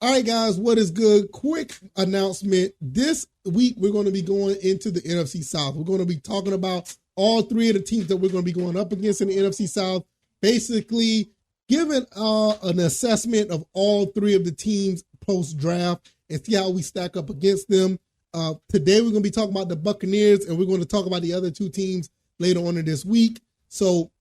All right, guys, what is good? Quick announcement. This week, we're going to be going into the NFC South. We're going to be talking about all three of the teams that we're going to be going up against in the NFC South, basically giving an assessment of all three of the teams post-draft and see how we stack up against them. Today, we're going to be talking about the Buccaneers, and we're going to talk about the other two teams later on in this week. So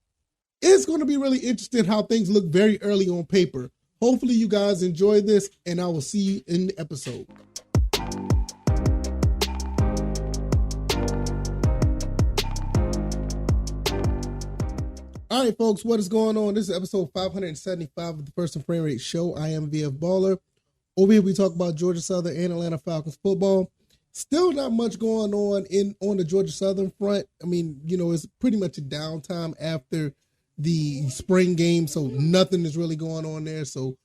it's going to be really interesting how things look very early on paper. Hopefully you guys enjoy this, and I will see you in the episode. All right, folks, what is going on? This is episode 575 of the First and Frame Rate Show. I am VF Baller. Over here, we talk about Georgia Southern and Atlanta Falcons football. Still not much going on the Georgia Southern front. I mean, it's pretty much a downtime after the spring game, so nothing is really going on there. So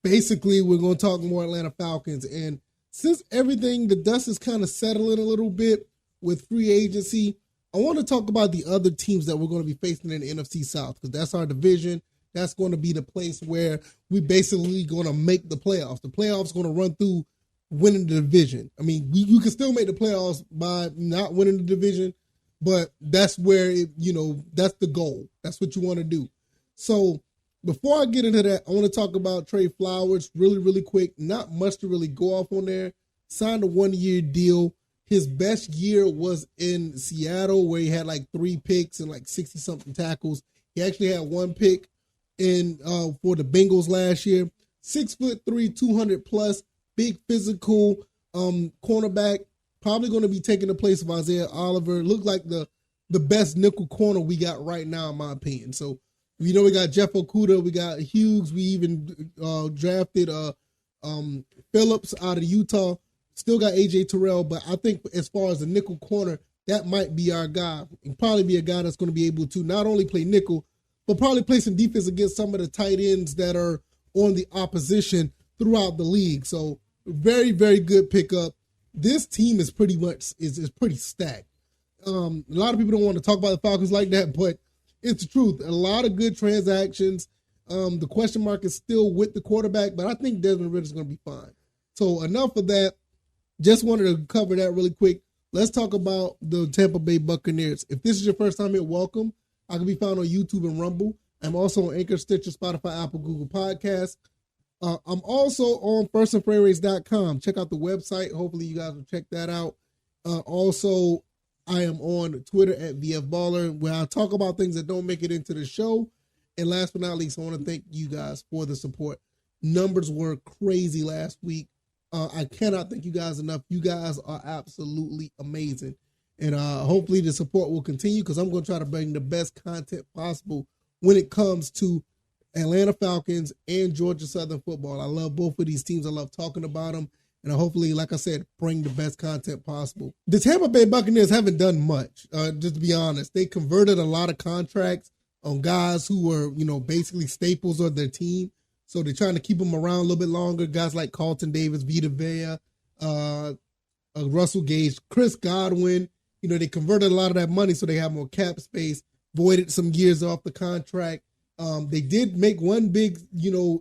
basically, we're going to talk more Atlanta Falcons. And since the dust is kind of settling a little bit with free agency, I want to talk about the other teams that we're going to be facing in the NFC South, because that's our division. That's going to be the place where we basically going to make the playoffs. The playoffs going to run through winning the division. I mean, you can still make the playoffs by not winning the division, but that's where, that's the goal. That's what you want to do. So before I get into that, I want to talk about Trey Flowers really, really quick. Not much to really go off on there. Signed a 1-year deal. His best year was in Seattle, where he had like 3 picks and like 60-something tackles. He actually had 1 pick for the Bengals last year. 6'3", 200 plus, big physical cornerback. Probably going to be taking the place of Isaiah Oliver. Looked like the best nickel corner we got right now, in my opinion. So, we got Jeff Okudah, we got Hughes, we even drafted Phillips out of Utah. Still got A.J. Terrell, but I think as far as the nickel corner, that might be our guy. And probably be a guy that's going to be able to not only play nickel, but probably play some defense against some of the tight ends that are on the opposition throughout the league. So, very, very good pickup. This team is pretty much is pretty stacked. A lot of people don't want to talk about the Falcons like that, but it's the truth. A lot of good transactions. The question mark is still with the quarterback, but I think Desmond Ridder's going to be fine. So enough of that. Just wanted to cover that really quick. Let's talk about the Tampa Bay Buccaneers. If this is your first time here, welcome. I can be found on YouTube and Rumble. I'm also on Anchor, Stitcher, Spotify, Apple, Google Podcasts. I'm also on firstandframerates.com. Check out the website. Hopefully you guys will check that out. Also, I am on Twitter at VFBaller, where I talk about things that don't make it into the show. And last but not least, I want to thank you guys for the support. Numbers were crazy last week. I cannot thank you guys enough. You guys are absolutely amazing. And hopefully the support will continue, because I'm going to try to bring the best content possible when it comes to Atlanta Falcons and Georgia Southern football. I love both of these teams. I love talking about them. And hopefully, like I said, bring the best content possible. The Tampa Bay Buccaneers haven't done much, just to be honest. They converted a lot of contracts on guys who were, basically staples of their team. So they're trying to keep them around a little bit longer. Guys like Carlton Davis, Vita Vea, Russell Gage, Chris Godwin. They converted a lot of that money so they have more cap space, voided some years off the contract. They did make one big,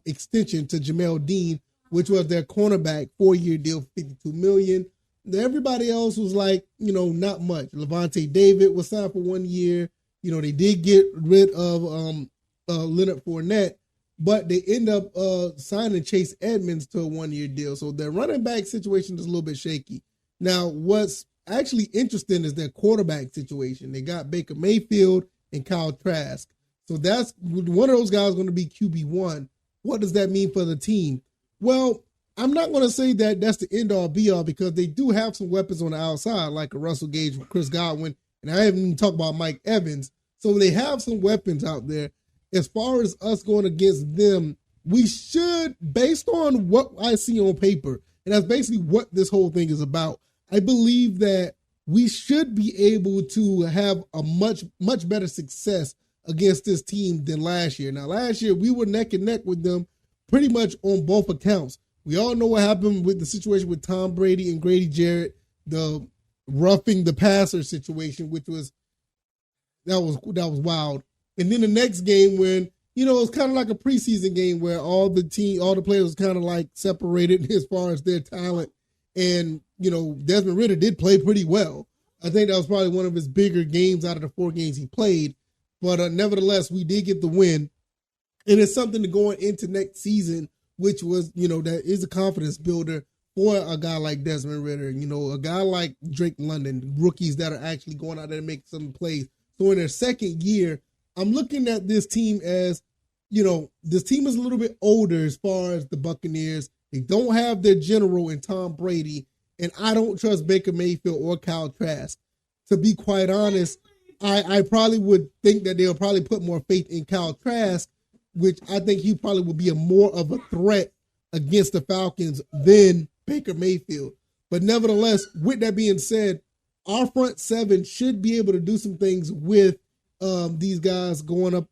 extension to Jamel Dean, which was their cornerback, 4-year deal, $52 million. Everybody else was like, not much. Levante David was signed for 1 year. They did get rid of Leonard Fournette, but they end up signing Chase Edmonds to a 1-year deal. So their running back situation is a little bit shaky. Now, what's actually interesting is their quarterback situation. They got Baker Mayfield and Kyle Trask. So that's one of those guys going to be QB1. What does that mean for the team? Well, I'm not going to say that that's the end-all, be-all, because they do have some weapons on the outside, like a Russell Gage, Chris Godwin, and I haven't even talked about Mike Evans. So they have some weapons out there. As far as us going against them, we should, based on what I see on paper, and that's basically what this whole thing is about, I believe that we should be able to have a much, much better success against this team than last year. Now, last year, we were neck and neck with them pretty much on both accounts. We all know what happened with the situation with Tom Brady and Grady Jarrett, the roughing the passer situation, which was that was wild. And then the next game when it's kind of like a preseason game where all the players kind of like separated as far as their talent. And, Desmond Ridder did play pretty well. I think that was probably one of his bigger games out of the 4 games he played. But nevertheless, we did get the win. And it's something to going into next season, which was, that is a confidence builder for a guy like Desmond Ridder, a guy like Drake London, rookies that are actually going out there and make some plays. So in their second year, I'm looking at this team as, this team is a little bit older as far as the Buccaneers. They don't have their general in Tom Brady, and I don't trust Baker Mayfield or Kyle Trask. To be quite honest, I probably would think that they'll probably put more faith in Kyle Trask, which I think he probably will be more of a threat against the Falcons than Baker Mayfield. But nevertheless, with that being said, our front 7 should be able to do some things with these guys going up,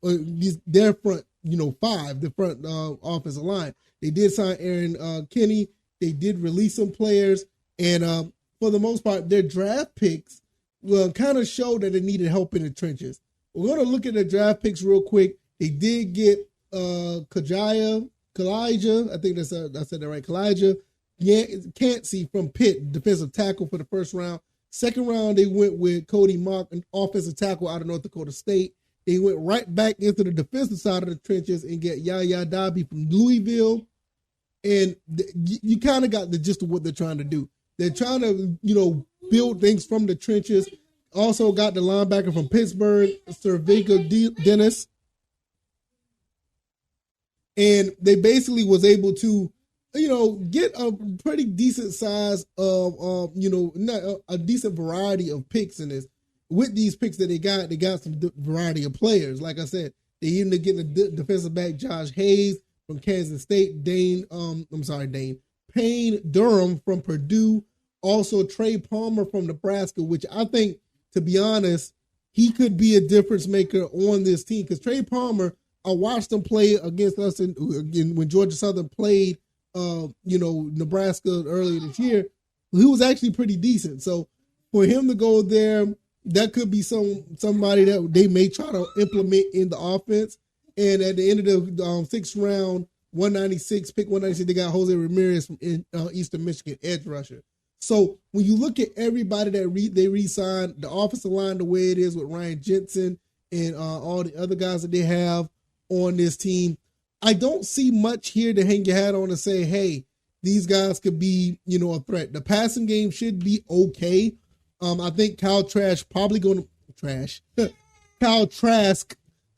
their front, 5, the front offensive line. They did sign Aaron Kinney. They did release some players. And for the most part, their draft picks will kind of show that they needed help in the trenches. We're going to look at the draft picks real quick. They did get Kalijah, I think I said that right, Kalijah Cansey from Pitt, defensive tackle for the first round. Second round, they went with Cody Mock, an offensive tackle out of North Dakota State. They went right back into the defensive side of the trenches and get Yaya Dobby from Louisville. And you kind of got the gist of what they're trying to do. They're trying to, build things from the trenches. Also got the linebacker from Pittsburgh, Servica Dennis. And they basically was able to, get a pretty decent size of, a decent variety of picks in this. With these picks that they got some variety of players. Like I said, they ended up getting a defensive back, Josh Hayes from Kansas State, Payne Durham from Purdue, also Trey Palmer from Nebraska, which I think, to be honest, he could be a difference maker on this team. Because Trey Palmer, I watched him play against us when Georgia Southern played, Nebraska earlier this year. He was actually pretty decent. So for him to go there, that could be somebody that they may try to implement in the offense. And at the end of the 6th round, 196, pick 196, they got Jose Ramirez from Eastern Michigan, edge rusher. So when you look at everybody that they re-signed, the offensive line the way it is with Ryan Jensen and all the other guys that they have on this team, I don't see much here to hang your hat on and say, hey, these guys could be, a threat. The passing game should be okay. I think Kyle Trask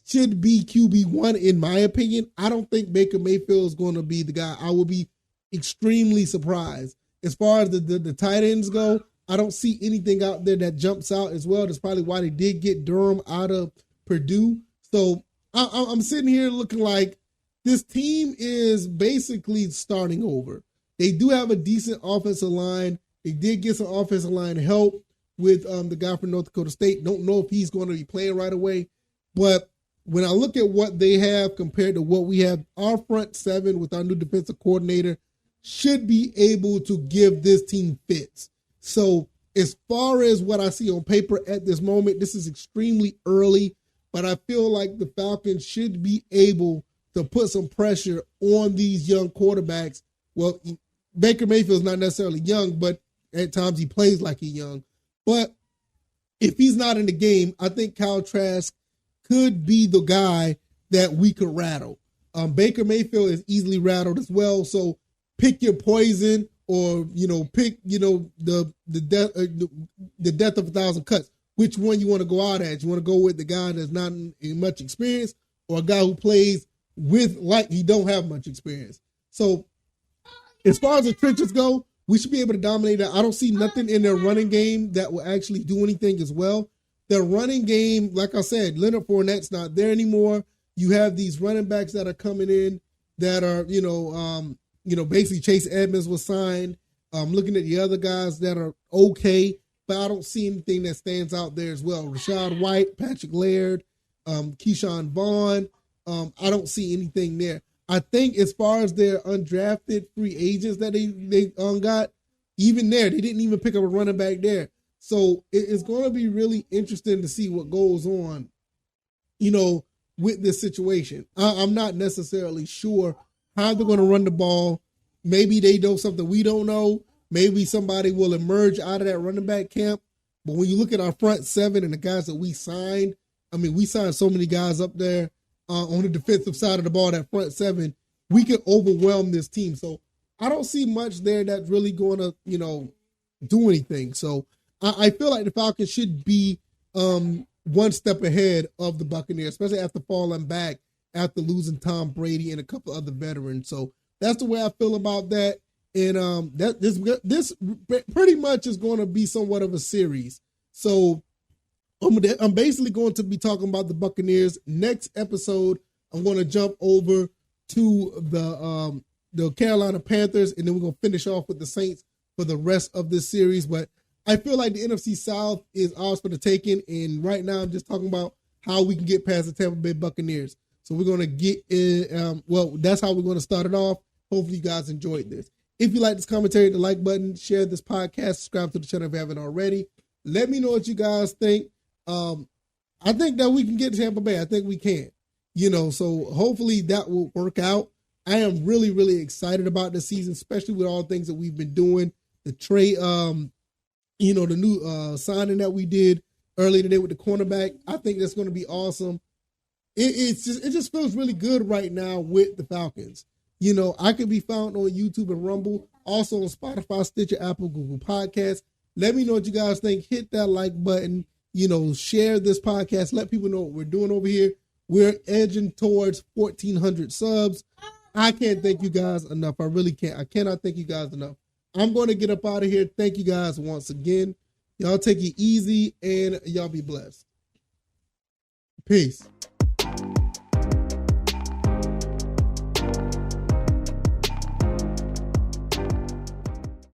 should be QB1 in my opinion. I don't think Baker Mayfield is going to be the guy. I will be extremely surprised. As far as the tight ends go, I don't see anything out there that jumps out as well. That's probably why they did get Durham out of Purdue. So I'm sitting here looking like this team is basically starting over. They do have a decent offensive line. They did get some offensive line help with the guy from North Dakota State. Don't know if he's going to be playing right away. But when I look at what they have compared to what we have, our front 7 with our new defensive coordinator should be able to give this team fits. So as far as what I see on paper at this moment, this is extremely early, but I feel like the Falcons should be able to put some pressure on these young quarterbacks. Well, Baker Mayfield's not necessarily young, but at times he plays like he's young. But if he's not in the game, I think Kyle Trask could be the guy that we could rattle. Baker Mayfield is easily rattled as well. So pick your poison, or pick the death of 1,000 cuts. Which one you want to go out at? You want to go with the guy that's not in much experience, or a guy who plays with like he don't have much experience? So as far as the trenches go, we should be able to dominate that. I don't see nothing in their running game that will actually do anything as well. Their running game, like I said, Leonard Fournette's not there anymore. You have these running backs that are coming in that are, basically Chase Edmonds was signed. Looking at the other guys that are okay, but I don't see anything that stands out there as well. Rashad White, Patrick Laird, Keyshawn Vaughn. I don't see anything there. I think as far as their undrafted free agents that they got, even there, they didn't even pick up a running back there. So it's going to be really interesting to see what goes on, with this situation. I'm not necessarily sure how they're going to run the ball. Maybe they know something we don't know. Maybe somebody will emerge out of that running back camp. But when you look at our front seven and the guys that we signed, I mean, we signed so many guys up there on the defensive side of the ball, that front seven, we can overwhelm this team. So I don't see much there that's really going to, do anything. So I feel like the Falcons should be one step ahead of the Buccaneers, especially after falling back after losing Tom Brady and a couple other veterans. So that's the way I feel about that. And this pretty much is going to be somewhat of a series. So I'm basically going to be talking about the Buccaneers. Next episode, I'm going to jump over to the Carolina Panthers, and then we're going to finish off with the Saints for the rest of this series. But I feel like the NFC South is ours for the taking, and right now I'm just talking about how we can get past the Tampa Bay Buccaneers. So we're going to get in, that's how we're going to start it off. Hopefully you guys enjoyed this. If you like this commentary, hit the like button, share this podcast, subscribe to the channel if you haven't already. Let me know what you guys think. I think that we can get to Tampa Bay. I think we can, so hopefully that will work out. I am really, really excited about this season, especially with all the things that we've been doing. The trade, the new signing that we did earlier today with the cornerback. I think that's going to be awesome. It just feels really good right now with the Falcons. I can be found on YouTube and Rumble, also on Spotify, Stitcher, Apple, Google Podcasts. Let me know what you guys think. Hit that like button. Share this podcast. Let people know what we're doing over here. We're edging towards 1,400 subs. I can't thank you guys enough. I really can't. I cannot thank you guys enough. I'm going to get up out of here. Thank you guys once again. Y'all take it easy and y'all be blessed. Peace.